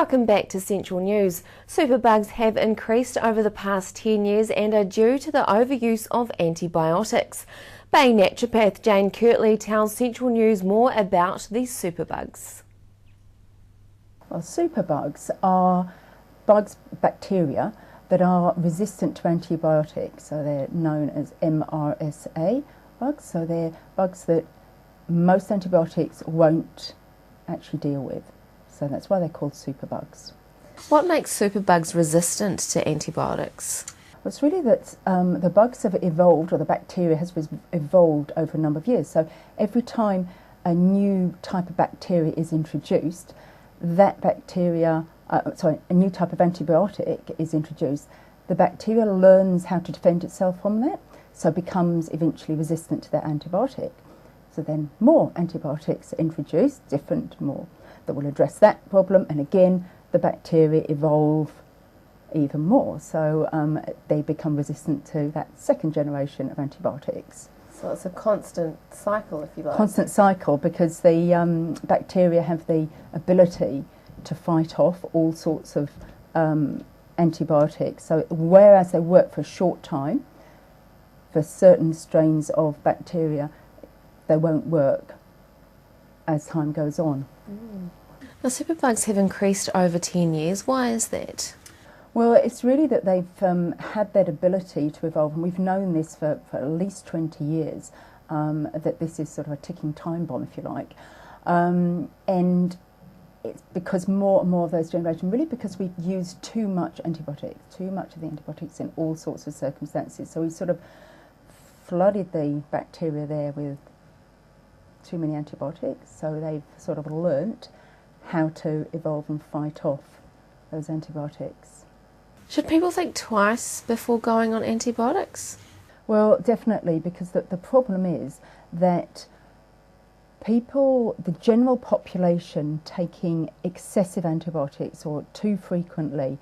Welcome back to Central News. Superbugs have increased over the past 10 years and are due to the overuse of antibiotics. Bay naturopath Jaine Kirtley tells Central News more about these superbugs. Well, superbugs are bacteria that are resistant to antibiotics, so they're known as MRSA bugs, so they're bugs that most antibiotics won't actually deal with. So that's why they're called superbugs. What makes superbugs resistant to antibiotics? Well, it's really that the bugs have evolved, or the bacteria has evolved over a number of years. So every time a new type of bacteria is introduced, that bacteria, a new type of antibiotic is introduced, the bacteria learns how to defend itself from that, so becomes eventually resistant to that antibiotic. So then more antibiotics are introduced, more, that will address that problem, and again the bacteria evolve even more, so they become resistant to that second generation of antibiotics. So it's a constant cycle, if you like. Constant cycle, because the bacteria have the ability to fight off all sorts of antibiotics. So whereas they work for a short time, for certain strains of bacteria, they won't work as time goes on. Now, superbugs have increased over 10 years. Why is that? Well, it's really that they've had that ability to evolve, and we've known this for at least 20 years, that this is sort of a ticking time bomb, if you like. And it's because more and more of those generations, really because we've used too much antibiotics, too much of the antibiotics in all sorts of circumstances. So we sort of flooded the bacteria there with too many antibiotics, so they've sort of learnt how to evolve and fight off those antibiotics. Should people think twice before going on antibiotics? Well, definitely, because the problem is that people, the general population, taking excessive antibiotics or too frequently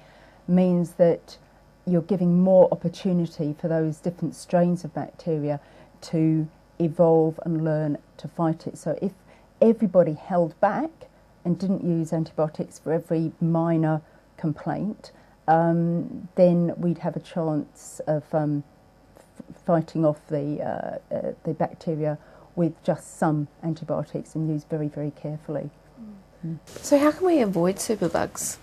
means that you're giving more opportunity for those different strains of bacteria to evolve and learn to fight it. So if everybody held back and didn't use antibiotics for every minor complaint, then we'd have a chance of fighting off the bacteria with just some antibiotics, and use very, very carefully. So how can we avoid superbugs?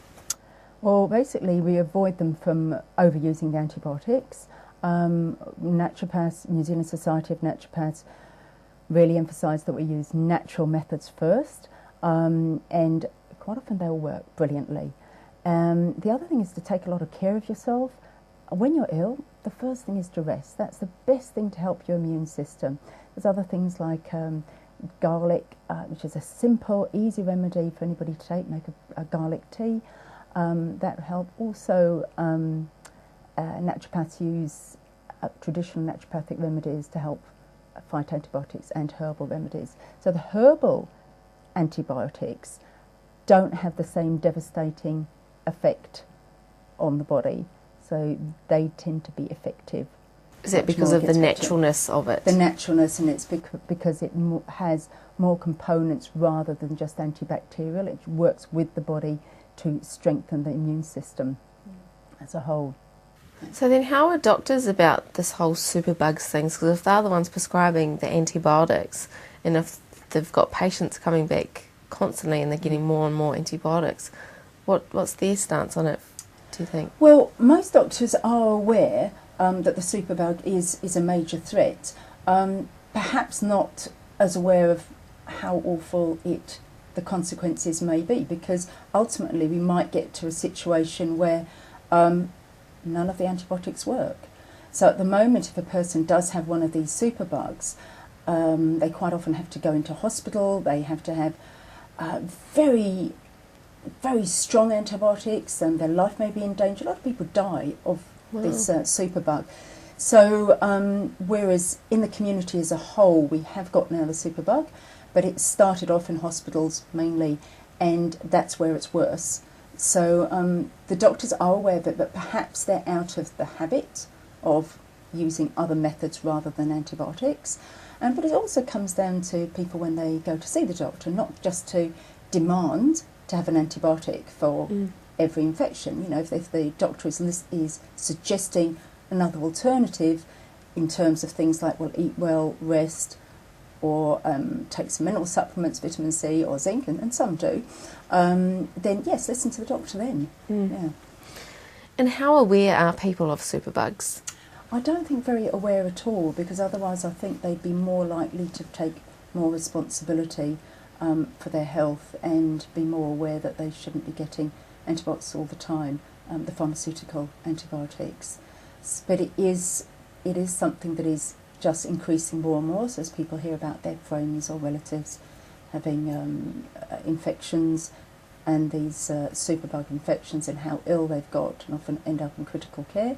Well, basically we avoid them from overusing the antibiotics. Naturopaths, New Zealand Society of Naturopaths, really emphasise that we use natural methods first, and quite often they'll work brilliantly. The other thing is to take a lot of care of yourself. When you're ill, the first thing is to rest. That's the best thing to help your immune system. There's other things like garlic, which is a simple, easy remedy for anybody to take. Make a garlic tea. That will help. Also, naturopaths use traditional naturopathic remedies to help fight antibiotics, and herbal remedies. So the herbal antibiotics don't have the same devastating effect on the body, so they tend to be effective. Is that because of the naturalness of it? The naturalness, and it's because it has more components rather than just antibacterial. It works with the body to strengthen the immune system as a whole. So then how are doctors about this whole superbugs thing? Because if they're the ones prescribing the antibiotics, and if they've got patients coming back constantly and they're getting more and more antibiotics, what's their stance on it, do you think? Well, most doctors are aware that the superbug is a major threat. Perhaps not as aware of how awful the consequences may be, because ultimately we might get to a situation where none of the antibiotics work. So at the moment, if a person does have one of these superbugs, they quite often have to go into hospital. They have to have very, very strong antibiotics, and their life may be in danger. A lot of people die of this superbug. So whereas in the community as a whole, we have got now the superbug, but it started off in hospitals mainly, and that's where it's worse. So the doctors are aware of it, but perhaps they're out of the habit of using other methods rather than antibiotics. But it also comes down to people when they go to see the doctor, not just to demand to have an antibiotic for every infection. You know, if the doctor is suggesting another alternative in terms of things like, well, eat well, rest, or take some mineral supplements, vitamin C or zinc, and some do, then yes, listen to the doctor then. Yeah. And how aware are people of superbugs? I don't think very aware at all, because otherwise I think they'd be more likely to take more responsibility for their health and be more aware that they shouldn't be getting antibiotics all the time, the pharmaceutical antibiotics. But it is something that is just increasing more and more, so as people hear about their friends or relatives having infections and these superbug infections and how ill they've got and often end up in critical care,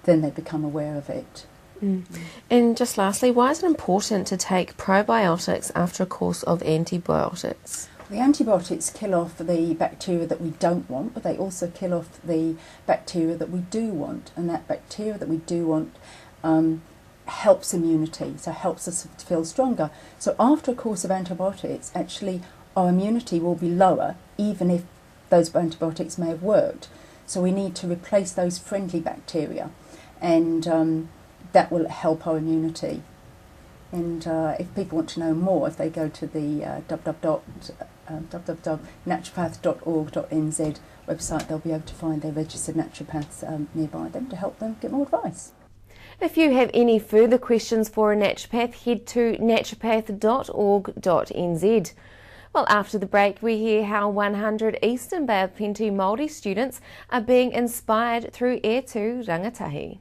then they become aware of it. And just lastly, why is it important to take probiotics after a course of antibiotics? The antibiotics kill off the bacteria that we don't want, but they also kill off the bacteria that we do want, and that bacteria that we do want helps immunity, so helps us to feel stronger. So after a course of antibiotics, actually our immunity will be lower, even if those antibiotics may have worked. So we need to replace those friendly bacteria, and that will help our immunity. And if people want to know more, if they go to the www.naturopath.org.nz website, they'll be able to find their registered naturopaths nearby them to help them get more advice. If you have any further questions for a naturopath, head to naturopath.org.nz. Well, after the break, we hear how 100 Eastern Bay of Plenty Māori students are being inspired through Air to Rangatahi.